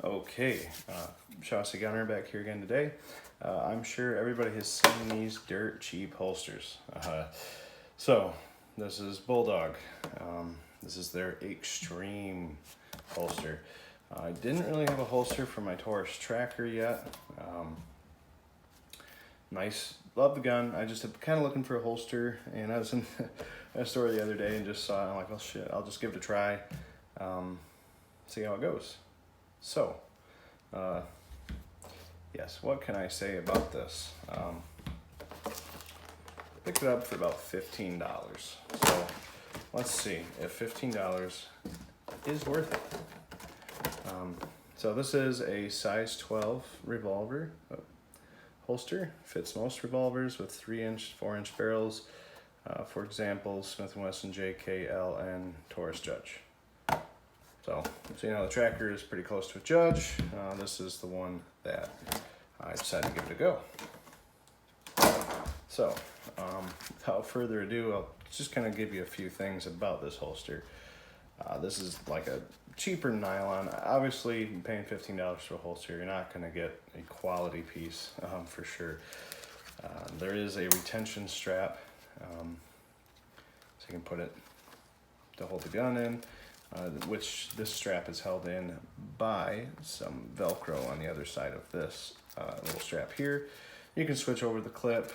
Okay, Chauncey Gunner back here again today. I'm sure everybody has seen these dirt cheap holsters. So, this is Bulldog. This is their extreme holster. I didn't really have a holster for my Taurus tracker yet. Nice, love the gun. I just kind of looking for a holster, and I was in a store the other day and just saw it. I'm like, well, shit, I'll just give it a try, see how it goes. So, yes, what can I say about this? Picked it up for about $15. So, let's see if $15 is worth it. So this is a size 12 revolver holster. Fits most revolvers with 3-inch, 4-inch barrels. For example, Smith & Wesson, JKL, and Taurus Judge. So you know the tracker is pretty close to a Judge. This is the one that I decided to give it a go. So without further ado, I'll just kind of give you a few things about this holster. This is like a cheaper nylon. Obviously, paying $15 for a holster, you're not going to get a quality piece for sure. There is a retention strap, so you can put it to hold the gun in. Which this strap is held in by some Velcro on the other side of this little strap here. You can switch over the clip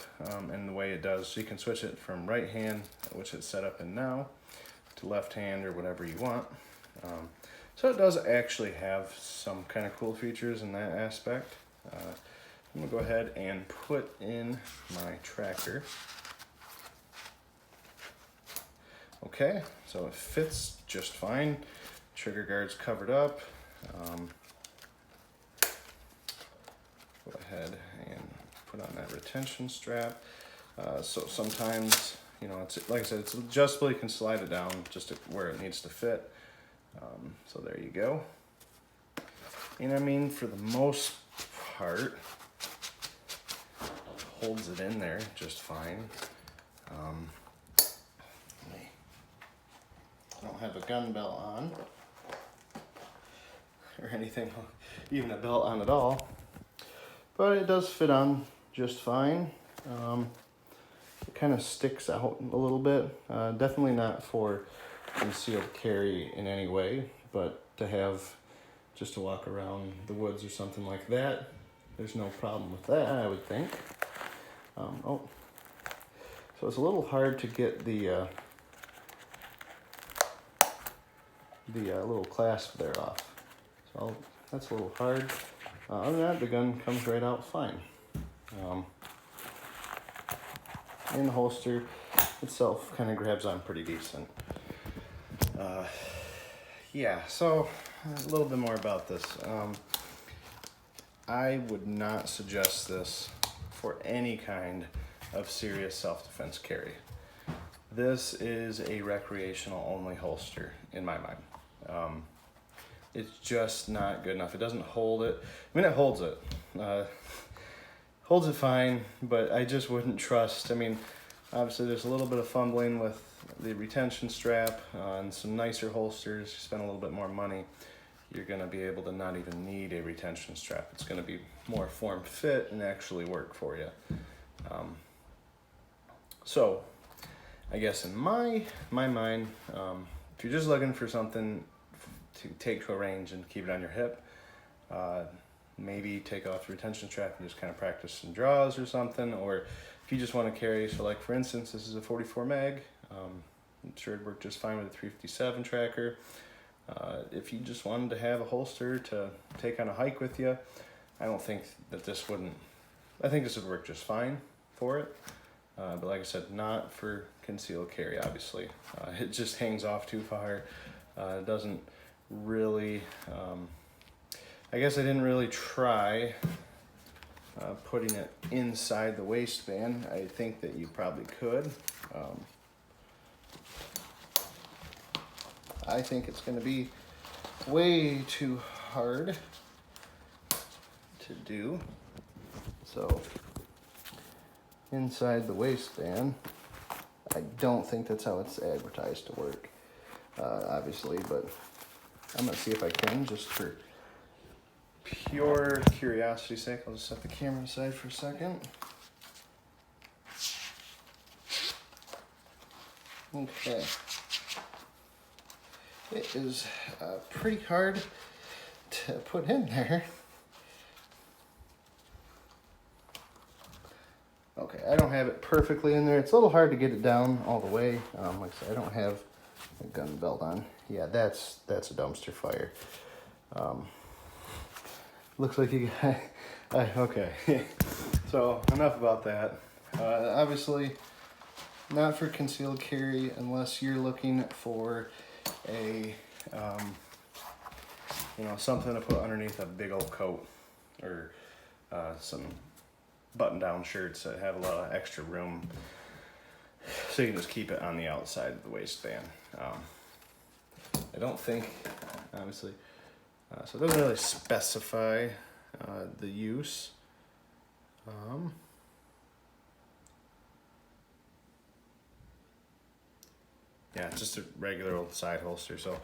and the way it does, so you can switch it from right hand, which it's set up in now, to left hand or whatever you want. So it does actually have some kind of cool features in that aspect. I'm gonna go ahead and put in my tracker. Okay, so it fits just fine. Trigger guard's covered up. Go ahead and put on that retention strap. So sometimes, you know, it's like I said, it's adjustable. You can slide it down just to where it needs to fit. So there you go. And I mean, for the most part, holds it in there just fine. I don't have a gun belt on or anything, even a belt on at all, but it does fit on just fine. It kind of sticks out a little bit. Definitely not for concealed carry in any way, but to have just to walk around the woods or something like that, there's no problem with that, I would think. So it's a little hard to get the little clasp there off. So that's a little hard. Other than that, the gun comes right out fine. And the holster itself kind of grabs on pretty decent. Yeah, so a little bit more about this. I would not suggest this for any kind of serious self-defense carry. This is a recreational only holster in my mind. It's just not good enough. It doesn't hold it. I mean, it holds it. Holds it fine, but I just wouldn't trust. I mean, obviously there's a little bit of fumbling with the retention strap and some nicer holsters. You spend a little bit more money, you're gonna be able to not even need a retention strap. It's gonna be more form fit and actually work for you. So I guess in my mind, if you're just looking for something to take to a range and keep it on your hip, maybe take off the retention strap and just kind of practice some draws or something. Or if you just want to carry, so like for instance, this is a 44 mag. I'm sure it'd work just fine with a 357 tracker. If you just wanted to have a holster to take on a hike with you, I don't think that this wouldn't, I think this would work just fine for it. But like I said, not for concealed carry, obviously. It just hangs off too far. It doesn't really, I guess I didn't really try putting it inside the waistband. I think that you probably could. I think it's going to be way too hard to do. So inside the waistband, I don't think that's how it's advertised to work, obviously, but I'm going to see if I can just for pure curiosity's sake, I'll just set the camera aside for a second. Okay. It is pretty hard to put in there. Okay, I don't have it perfectly in there. It's a little hard to get it down all the way. Like I said, I don't have a gun belt on. Yeah, that's a dumpster fire. Looks like you got... okay, so enough about that. Obviously, not for concealed carry unless you're looking for a, you know, something to put underneath a big old coat, or some button-down shirts that have a lot of extra room, so you can just keep it on the outside of the waistband. I don't think, obviously, so it doesn't really specify the use. Yeah, it's just a regular old side holster, so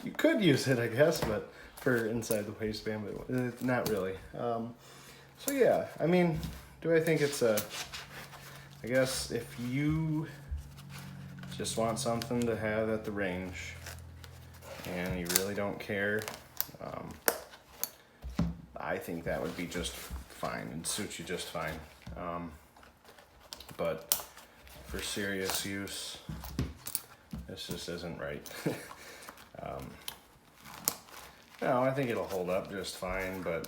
you could use it, I guess, but for inside the waistband, but not really. So yeah, I mean, do I think it's a, I guess if you just want something to have at the range and you really don't care, I think that would be just fine and suit you just fine. But for serious use, this just isn't right. No, I think it'll hold up just fine, but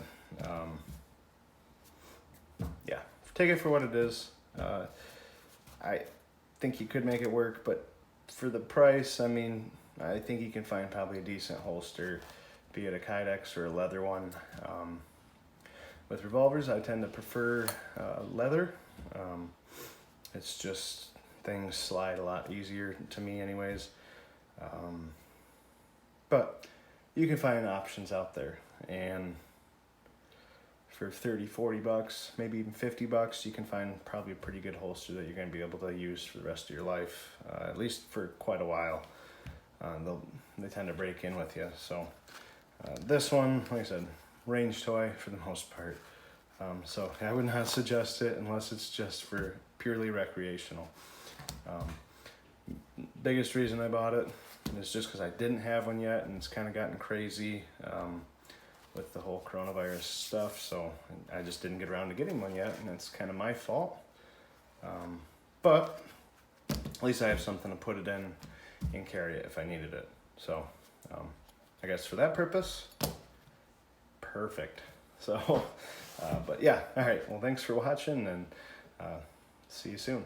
yeah, take it for what it is. I think you could make it work, but for the price, I mean, I think you can find probably a decent holster, be it a Kydex or a leather one. With revolvers, I tend to prefer leather. It's just, things slide a lot easier to me anyways. But you can find options out there, and for 30, 40 bucks, maybe even 50 bucks, you can find probably a pretty good holster that you're going to be able to use for the rest of your life, at least for quite a while. They tend to break in with you. So this one, like I said, range toy for the most part. So I would not suggest it unless it's just for purely recreational. Biggest reason I bought it is just because I didn't have one yet, and it's kind of gotten crazy with the whole coronavirus stuff, so I just didn't get around to getting one yet, and it's kind of my fault. But at least I have something to put it in and carry it if I needed it. So I guess for that purpose, perfect. So, but yeah, all right, well, thanks for watching, and see you soon.